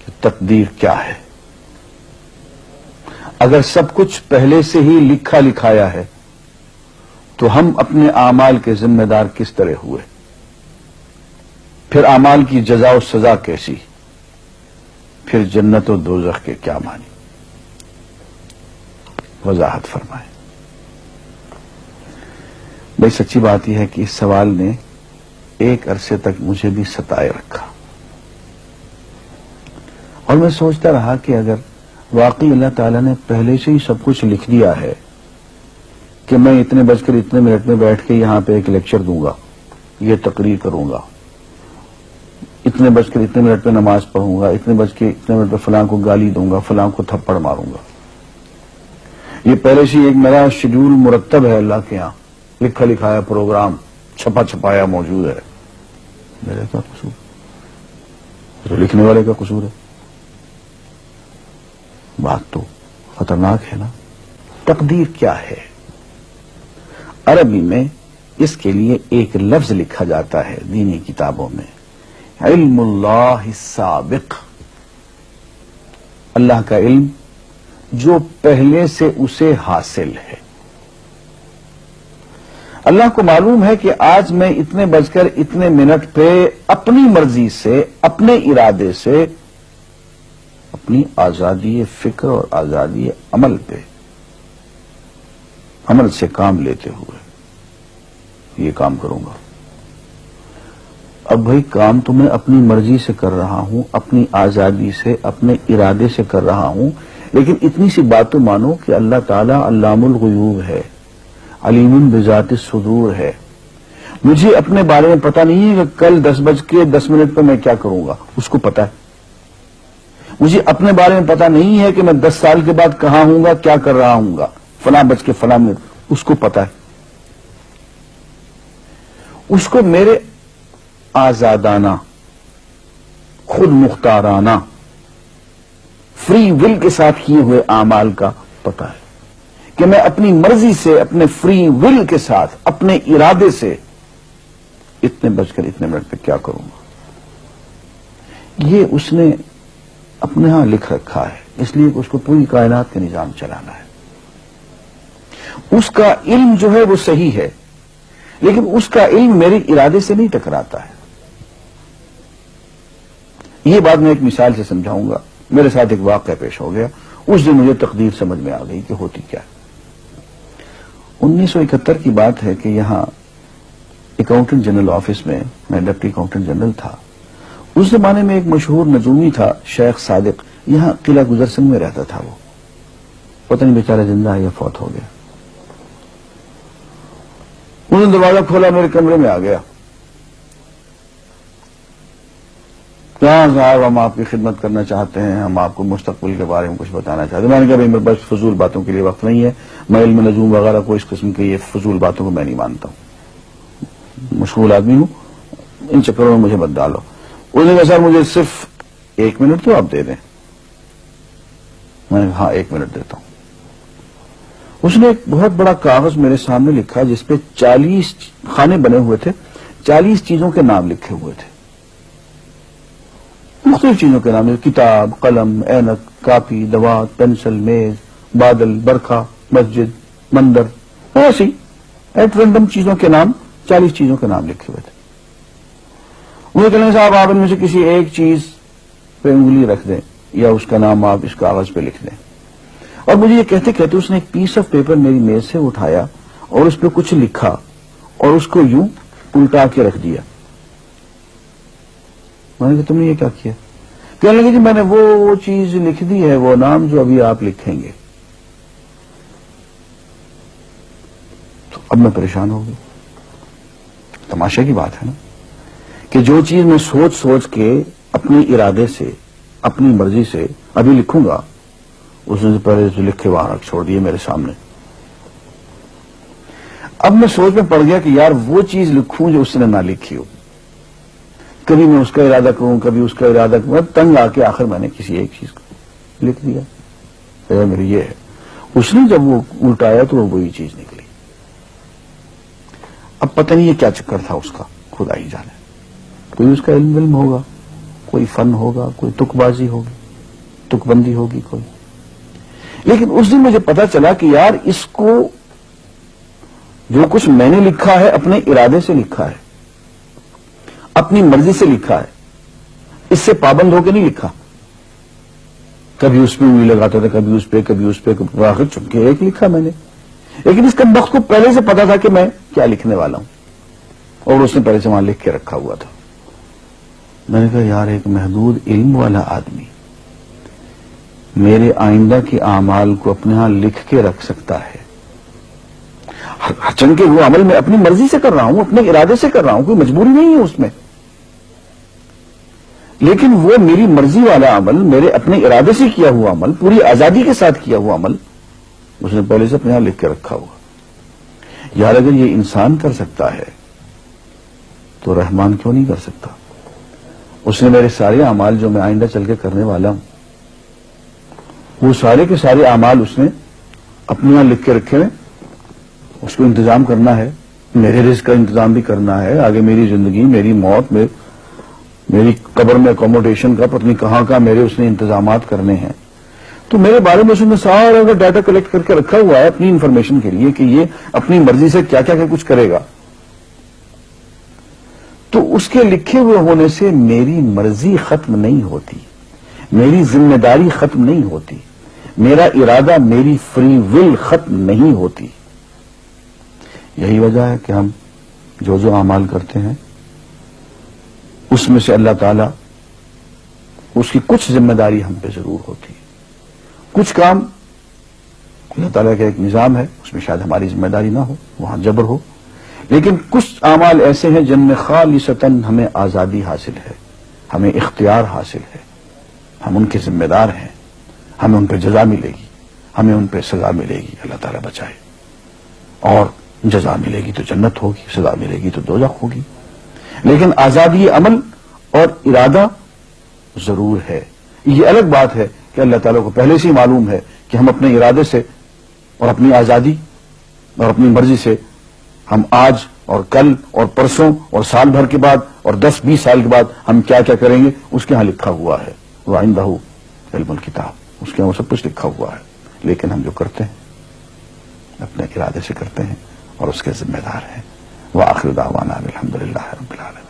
کہ تقدیر کیا ہے. اگر سب کچھ پہلے سے ہی لکھا لکھایا ہے تو ہم اپنے اعمال کے ذمہ دار کس طرح ہوئے؟ پھر اعمال کی جزا و سزا کیسی؟ پھر جنت و دوزخ کے کیا معنی؟ وضاحت فرمائیں. بھئی سچی بات یہ ہے کہ اس سوال نے ایک عرصے تک مجھے بھی ستائے رکھا، اور میں سوچتا رہا کہ اگر واقعی اللہ تعالیٰ نے پہلے سے ہی سب کچھ لکھ دیا ہے کہ میں اتنے بج کر اتنے منٹ میں بیٹھ کے یہاں پہ ایک لیکچر دوں گا، یہ تقریر کروں گا، اتنے بج کر اتنے منٹ پہ نماز پڑھوں گا، اتنے بج کے اتنے منٹ پہ فلاں کو گالی دوں گا، فلاں کو تھپڑ ماروں گا، یہ پہلے سے ایک میرا شیڈول مرتب ہے اللہ کے ہاں، لکھا لکھایا پروگرام چھپا چھپایا موجود ہے. میرا کیا قصور؟ تو لکھنے والے کا قصور ہے. بات تو خطرناک ہے نا. تقدیر کیا ہے؟ عربی میں اس کے لیے ایک لفظ لکھا جاتا ہے دینی کتابوں میں، علم اللہ السابق، اللہ کا علم جو پہلے سے اسے حاصل ہے. اللہ کو معلوم ہے کہ آج میں اتنے بج کر اتنے منٹ پہ اپنی مرضی سے، اپنے ارادے سے، اپنی آزادی فکر اور آزادی عمل پہ، عمل سے کام لیتے ہوئے یہ کام کروں گا. اب بھائی کام تو میں اپنی مرضی سے کر رہا ہوں، اپنی آزادی سے، اپنے ارادے سے کر رہا ہوں، لیکن اتنی سی بات تو مانو کہ اللہ تعالیٰ علام الغیوب ہے، علیم بذات الصدور ہے. مجھے اپنے بارے میں پتہ نہیں ہے کہ کل 10:10 پہ میں کیا کروں گا، اس کو پتا ہے. مجھے اپنے بارے میں پتہ نہیں ہے کہ میں 10 سال کے بعد کہاں ہوں گا، کیا کر رہا ہوں گا، فلاں بج کے فلاں منٹ، اس کو پتا ہے. اس کو میرے آزادانہ، خود مختارانہ، فری ول کے ساتھ کیے ہوئے اعمال کا پتہ ہے کہ میں اپنی مرضی سے، اپنے فری ول کے ساتھ، اپنے ارادے سے اتنے بج کر اتنے منٹ پہ کیا کروں گا. یہ اس نے اپنے ہاں لکھ رکھا ہے، اس لیے کہ اس کو پوری کائنات کا نظام چلانا ہے. اس کا علم جو ہے وہ صحیح ہے، لیکن اس کا علم میرے ارادے سے نہیں ٹکراتا ہے. یہ بات میں ایک مثال سے سمجھاؤں گا. میرے ساتھ ایک واقعہ پیش ہو گیا، اس دن مجھے تقدیر سمجھ میں آ گئی کہ ہوتی کیا ہے. 1971 کی بات ہے کہ یہاں اکاؤنٹنٹ جنرل آفس میں میں ڈپٹی اکاؤنٹنٹ جنرل تھا. اس زمانے میں ایک مشہور نجومی تھا شیخ صادق، یہاں قلعہ گزر سنگھ میں رہتا تھا. وہ پتہ نہیں بیچارہ زندہ ہے یا فوت ہو گیا. انہوں نے دروازہ کھولا، میرے کمرے میں آ گیا. کہاں صاحب ہم آپ کی خدمت کرنا چاہتے ہیں، ہم آپ کو مستقبل کے بارے میں کچھ بتانا چاہتے ہیں. میں نے کہا بھائی میرے پاس فضول باتوں کے لیے وقت نہیں ہے، میں علم نجوم وغیرہ کو اس قسم کی یہ فضول باتوں کو میں نہیں مانتا ہوں، مشغول آدمی ہوں، ان چکروں میں مجھے مت ڈالو. انہوں نے کہا سر مجھے صرف 1 منٹ تو آپ دے دیں. میں نے کہا ہاں 1 منٹ دیتا ہوں. اس نے ایک بہت بڑا کاغذ میرے سامنے لکھا جس پہ 40 خانے بنے ہوئے تھے، 40 چیزوں کے نام لکھے ہوئے تھے، مختلف چیزوں کے نام، کتاب، قلم، اینک، کاپی، دوات، پینسل، میز، بادل، برکھا، مسجد، مندر، ایسی ایٹ رینڈم چیزوں کے نام، 40 چیزوں کے نام لکھے ہوئے تھے. مجھے کہنے صاحب آپ ان میں سے کسی ایک چیز پہ انگلی رکھ دیں یا اس کا نام آپ اس کاغذ پہ لکھ دیں. اور مجھے یہ کہتے کہتے اس نے ایک پیس آف پیپر میری میز سے اٹھایا اور اس پہ کچھ لکھا اور اس کو یوں الٹا کے رکھ دیا. میں نے کہا تم نے یہ کیا کیا؟ کہنے لگے جی میں نے وہ چیز لکھ دی ہے، وہ نام جو ابھی آپ لکھیں گے. تو اب میں پریشان ہو گئی. تماشا کی بات ہے نا کہ جو چیز میں سوچ سوچ کے اپنے ارادے سے، اپنی مرضی سے ابھی لکھوں گا، اس نے پہلے جو لکھے وہاں رکھ چھوڑ دیے میرے سامنے. اب میں سوچ میں پڑ گیا کہ یار وہ چیز لکھوں جو اس نے نہ لکھی ہو. کبھی میں اس کا ارادہ کروں، کبھی اس کا ارادہ کروں، تنگ آ کے آخر میں نے کسی ایک چیز کو لکھ دیا. میری یہ ہے. اس نے جب وہ الٹایا تو وہ وہی چیز نکلی. اب پتہ نہیں یہ کیا چکر تھا اس کا، خدا ہی جانے. کوئی اس کا علم ہوگا، کوئی فن ہوگا, کوئی تک بازی ہوگی, تک بندی ہوگی کوئی. لیکن اس دن مجھے پتا چلا کہ یار اس کو جو کچھ میں نے لکھا ہے اپنے ارادے سے لکھا ہے, اپنی مرضی سے لکھا ہے, اس سے پابند ہو کے نہیں لکھا. کبھی اس میں انگلی لگاتا تھا, کبھی اس پہ, آخر چونکہ ایک لکھا میں نے. لیکن اس کمبخت کو پہلے سے پتا تھا کہ میں کیا لکھنے والا ہوں, اور اس نے پہلے سے وہاں لکھ کے رکھا ہوا تھا. میں نے کہا یار ایک محدود علم والا آدمی میرے آئندہ کے اعمال کو اپنے ہاں لکھ کے رکھ سکتا ہے. چونکہ وہ عمل میں اپنی مرضی سے کر رہا ہوں, اپنے ارادے سے کر رہا ہوں, کوئی مجبوری نہیں ہے اس میں, لیکن وہ میری مرضی والا عمل, میرے اپنے ارادے سے کیا ہوا عمل, پوری آزادی کے ساتھ کیا ہوا عمل, اس نے پہلے سے اپنے یہاں لکھ کے رکھا ہوا. یار اگر یہ انسان کر سکتا ہے تو رحمان کیوں نہیں کر سکتا؟ اس نے میرے سارے اعمال جو میں آئندہ چل کے کرنے والا ہوں, وہ سارے کے سارے اعمال اس نے اپنے یہاں لکھ کے رکھے ہیں. اس کو انتظام کرنا ہے, میرے رزق کا انتظام بھی کرنا ہے, آگے میری زندگی, میری موت, میری قبر میں اکوموڈیشن کا پتہ نہیں کہاں کا میرے اس نے انتظامات کرنے ہیں. تو میرے بارے میں اس نے سارا ڈیٹا کلیکٹ کر کے رکھا ہوا ہے اپنی انفارمیشن کے لیے کہ یہ اپنی مرضی سے کیا کیا کچھ کرے گا. تو اس کے لکھے ہوئے ہونے سے میری مرضی ختم نہیں ہوتی, میری ذمہ داری ختم نہیں ہوتی, میرا ارادہ, میری فری ول ختم نہیں ہوتی. یہی وجہ ہے کہ ہم جو اعمال کرتے ہیں اس میں سے اللہ تعالیٰ اس کی کچھ ذمہ داری ہم پہ ضرور ہوتی. کچھ کام اللہ تعالیٰ کا ایک نظام ہے, اس میں شاید ہماری ذمہ داری نہ ہو, وہاں جبر ہو. لیکن کچھ اعمال ایسے ہیں جن میں خالصتاً ہمیں آزادی حاصل ہے, ہمیں اختیار حاصل ہے, ہم ان کے ذمہ دار ہیں, ہمیں ان پہ جزا ملے گی, ہمیں ان پہ سزا ملے گی, اللہ تعالیٰ بچائے. اور جزا ملے گی تو جنت ہوگی, سزا ملے گی تو دوزخ ہوگی. لیکن آزادی عمل اور ارادہ ضرور ہے. یہ الگ بات ہے کہ اللہ تعالیٰ کو پہلے سے ہی معلوم ہے کہ ہم اپنے ارادے سے اور اپنی آزادی اور اپنی مرضی سے ہم آج اور کل اور پرسوں اور سال بھر کے بعد اور 10-20 سال کے بعد ہم کیا کیا کریں گے اس کے ہاں لکھا ہوا ہے. وَعِندَهُ عِلْمُ الْكِتَابِ, اس کے ہاں وہ سب کچھ لکھا ہوا ہے. لیکن ہم جو کرتے ہیں اپنے ارادے سے کرتے ہیں اور اس کے ذمہ دار ہیں. وآخر دعوانا الحمدللہ رب العالمین.